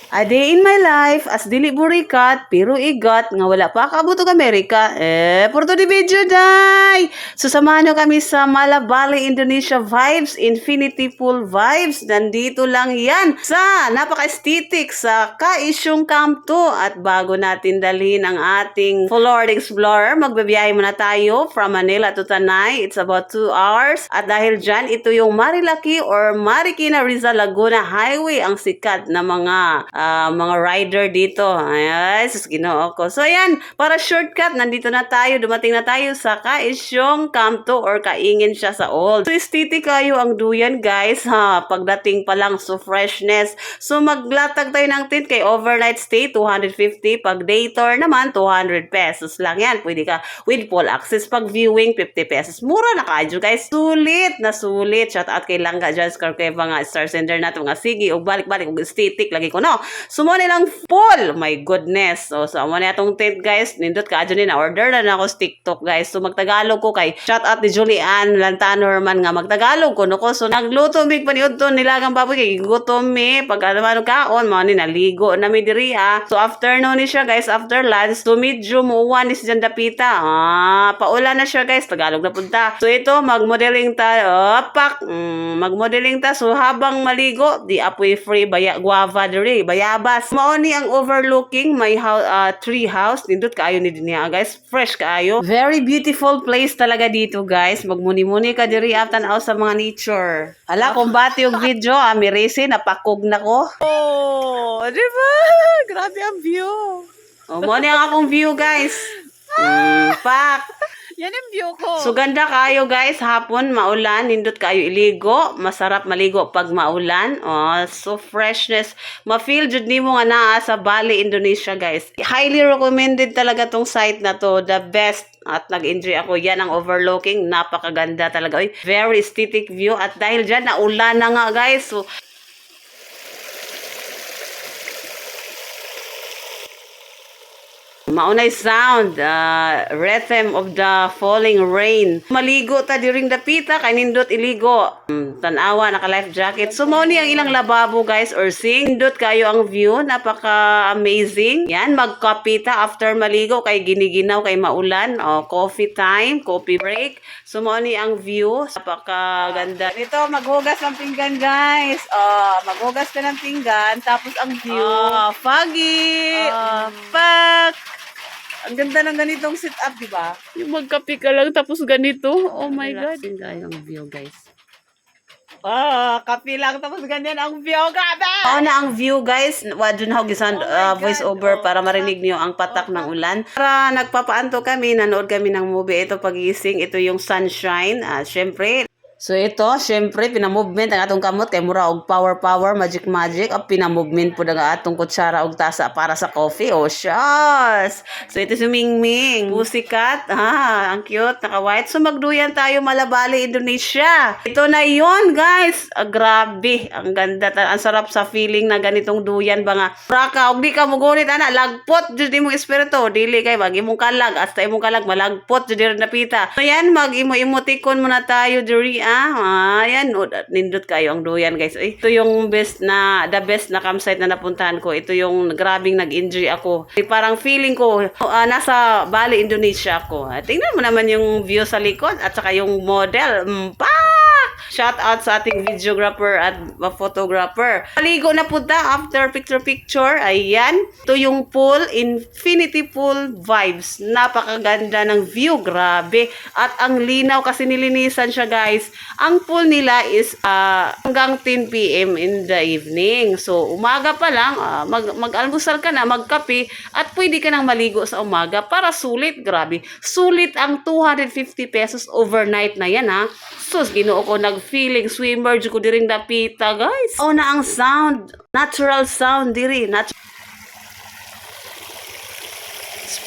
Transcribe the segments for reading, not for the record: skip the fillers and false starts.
A day in my life as dili burikat pero igat nga wala pa kabuto Amerika. Porto di video day. So samahan nyo kami sa Malabali Indonesia vibes, Infinity Pool vibes. Nandito lang yan sa napaka-aesthetic sa Kaisyong Camp 2. At bago natin dalhin ang ating full Lord Explorer, magbabiyahe muna tayo from Manila to Tanay. It's about 2 hours. At dahil dyan, ito yung Marilaki or Marikina Rizal Laguna Highway, ang sikat na mga rider dito. Ay, sus Ginoo ko. So ayan, para shortcut, nandito na tayo, dumating na tayo sa Kaisyong Camp 2 or Kaingin siya sa old. So aesthetic kayo ang duyan guys ha, pagdating pa lang so freshness. So maglatag tayo ng tent kay overnight stay 250, pag day tour naman 200 pesos lang yan. Pwede ka with full access, pag viewing 50 pesos. Mura na kayo guys. Sulit na sulit. Shout out kay Langga Jazz Carqueva nga star sender nato nga sige og balik-balik og aesthetic lagi ko no. Sumo nilang full. My goodness. So amo na atong tent guys. Nindot ka adyo ni na order na ako sa TikTok guys. So magtagalog ko kay shout out ni Julian Lantano Herman nga magtagalog ko no ko. So nagluto mig paniud to nilagang baboy kay gutom mi pag ano kaon mo ni naligo na mi diri ha. So afternoon ni siya guys after lunch. So medyo muuwan ni si Jan Dapita. Paulan na siya guys. Tagalog na punta. So ito magmodeling ta. Magmodeling ta. So habang maligo di apoy free guava diri bayabas mao ni ang overlooking may tree house nindot kaayo ni dinha guys, fresh kaayo, very beautiful place talaga dito guys. Magmuni-muni ka diri after tanaw sa mga nature. Ala kumbati og video mi resi napakog na ko. Di ba? Grabe ang view. Mo ni ang akong view guys. Pak. Yan ang view ko. So ganda kayo guys, hapon maulan, nindot kayo iligo, masarap maligo pag maulan. So freshness, ma-feel jud nimo nga naa sa Bali, Indonesia guys. Highly recommended talaga tong site na to, the best. At nag-enjoy ako. Yan ang overlooking, napakaganda talaga. Very aesthetic view at dahil dyan naulan na nga guys. So maunay sound, rhythm of the falling rain. Maligo ta during the pita, kay nindot iligo. Tanawa, naka life jacket. So mao ni ang ilang lababo guys or sing. Nindot kayo ang view, napaka amazing. Yan, magkape ta after maligo kay giniginaw kay maulan. Coffee time, coffee break. So mao ni ang view, napaka ganda. Dito maghugas ng pinggan guys. Maghugas ka ng pinggan tapos ang view. Foggy. Pak. Ang ganda ng ganitong sit-up, di ba? Yung magkape ka lang tapos ganito. Oh my God. Relaxing kayo ang view, guys. Kape lang tapos ganyan ang view, grabe! Oo na ang view, guys. Wadun ho gisan voice over para marinig niyo ang patak ng ulan. Para nagpapaanto kami, nanood kami ng movie. Ito pagising, ito yung sunshine. Syempre, so ito, syempre, pinamovement ang atong kamot kay mura og power, magic. Ang pinamovement po ang atong kutsara og tasa para sa coffee. Oh, shucks! So ito si Mingming. Pusikat. Ang cute. Naka-white. So magduyan tayo Malabali, Indonesia. Ito na yon guys. Grabe. Ang ganda. Ang sarap sa feeling na ganitong duyan ba nga. Raka, og di ka mugunit, ana. Lagpot. Diyos di mong espiritu. Dili kay mag-imong kalag. Hasta imong kalag. Malagpot. Diyos di rin napita. So yan, mag-imo-imotikon muna tayo diri. Ayan, nindot kayo ang duyan guys. Ito yung the best na campsite na napuntahan ko. Ito yung grabing nag-enjoy ako. Parang feeling ko, nasa Bali, Indonesia ako. Tingnan mo naman yung view sa likod at saka yung model. Shout out sa ating videographer at photographer. Maligo na punta after picture. Ayan. Ito yung pool, Infinity Pool vibes. Napakaganda ng view. Grabe. At ang linaw kasi nilinisan siya guys. Ang pool nila is hanggang 10 p.m. in the evening. So umaga pa lang, mag-almusal ka na, magkape at pwede ka nang maligo sa umaga para sulit. Grabe. Sulit ang 250 pesos overnight na yan ha. Sus, Ginoo ko nag-feeling swimmer jud ko diring dapita, guys. Na ang sound, natural sound diri,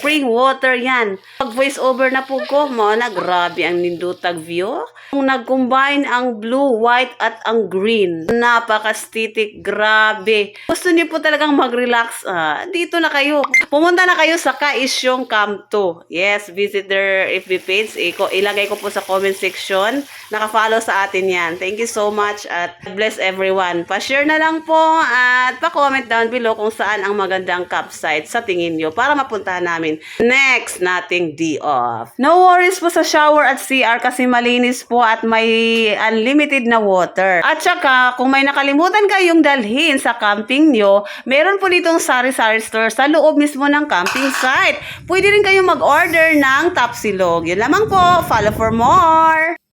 spring water yan. Pag voice over na po ko, mo na grabe ang nindutag view. Kung nag-combine ang blue, white at ang green. Napaka-aesthetic, grabe. Gusto niyo po talagang mag-relax, dito na kayo. Pumunta na kayo sa Kaisyong Camp 2. Yes, visit their FB page. Ilagay ko po sa comment section. Naka-follow sa atin yan. Thank you so much at bless everyone. Pa-share na lang po at pa-comment down below kung saan ang magandang campsite sa tingin nyo para mapuntahan namin next nating day off. No worries po sa shower at CR kasi malinis po at may unlimited na water. At saka, kung may nakalimutan kayong dalhin sa camping nyo, meron po ditong sari-sari store sa loob mismo ng camping site. Pwede rin kayong mag-order ng tapsilog. Yun lamang po. Follow for more!